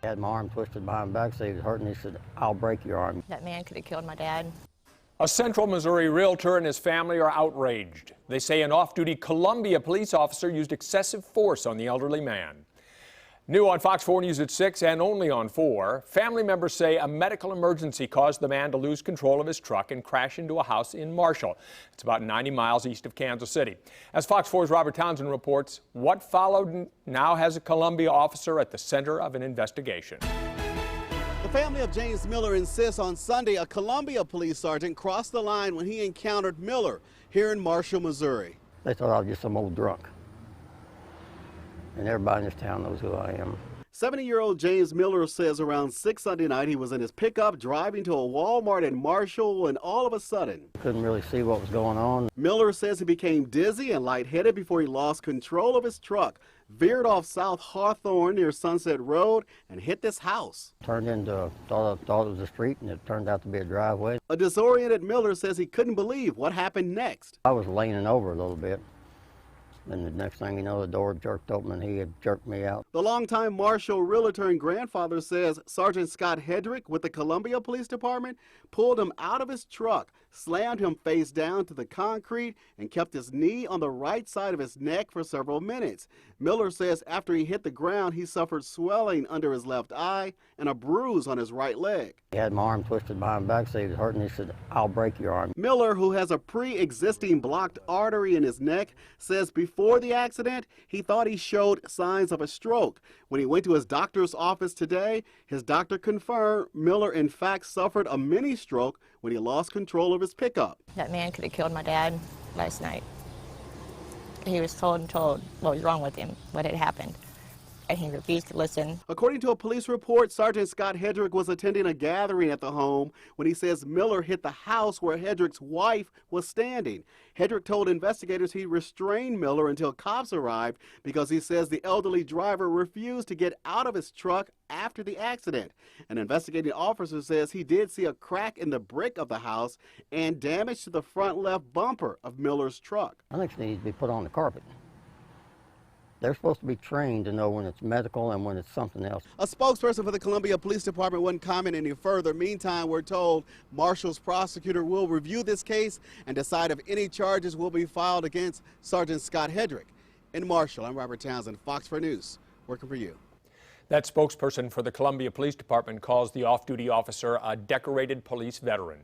I had my arm twisted behind the back, so he was hurting. He said, "I'll break your arm." That man could have killed my dad. A Central Missouri realtor and his family are outraged. They say an off-duty Columbia police officer used excessive force on the elderly man. New on Fox 4 News at 6 and only on 4, family members say a medical emergency caused the man to lose control of his truck and crash into a house in Marshall. It's about 90 miles east of Kansas City. As Fox 4's Robert Townsend reports, what followed now has a Columbia officer at the center of an investigation. The family of James Miller insists on Sunday a Columbia police sergeant crossed the line when he encountered Miller here in Marshall, Missouri. They thought I was just some old drunk. And everybody in this town knows who I am. 70-year-old James Miller says around 6 Sunday night he was in his pickup driving to a Walmart in Marshall when all of a sudden Couldn't really see what was going on. Miller says he became dizzy and lightheaded before he lost control of his truck, veered off South Hawthorne near Sunset Road, and hit this house. Turned into, thought it was a street, and it turned out to be a driveway. A disoriented Miller says he couldn't believe what happened next. I was leaning over a little bit. And the next thing you know, the door jerked open and he had jerked me out. The longtime Marshall realtor and grandfather says Sergeant Scott Hedrick with the Columbia Police Department pulled him out of his truck, slammed him face down to the concrete, and kept his knee on the right side of his neck for several minutes. Miller says after he hit the ground, he suffered swelling under his left eye and a bruise on his right leg. He had my arm twisted behind the back, so he was hurting. He said, "I'll break your arm." Miller, who has a pre-existing blocked artery in his neck, says before the accident, he thought he showed signs of a stroke. When he went to his doctor's office today, his doctor confirmed Miller in fact suffered a mini stroke when he lost control of his pickup. That man could have killed my dad last night. He was told what was wrong with him, what had happened, and he refused to listen. According to a police report, Sergeant Scott Hedrick was attending a gathering at the home when he says Miller hit the house where Hedrick's wife was standing. Hedrick told investigators he restrained Miller until cops arrived because he says the elderly driver refused to get out of his truck after the accident. An investigating officer says he did see a crack in the brick of the house and damage to the front left bumper of Miller's truck. I think they need to be put on the carpet. They're supposed to be trained to know when it's medical and when it's something else. A spokesperson for the Columbia Police Department wouldn't comment any further. Meantime, we're told Marshall's prosecutor will review this case and decide if any charges will be filed against Sergeant Scott Hedrick. In Marshall, I'm Robert Townsend, Fox 4 News, working for you. That spokesperson for the Columbia Police Department calls the off-duty officer a decorated police veteran.